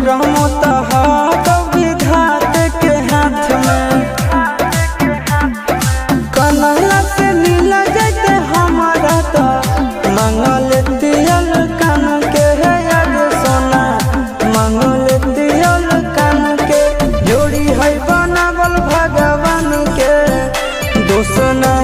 रहमत विधात के हाथ में। कन्हैया से मिला जाते हमारा तो मंगल दियल कान के है याद सोना, मंगल दियल कान के। जोड़ी है बनावल भगवान के दोसना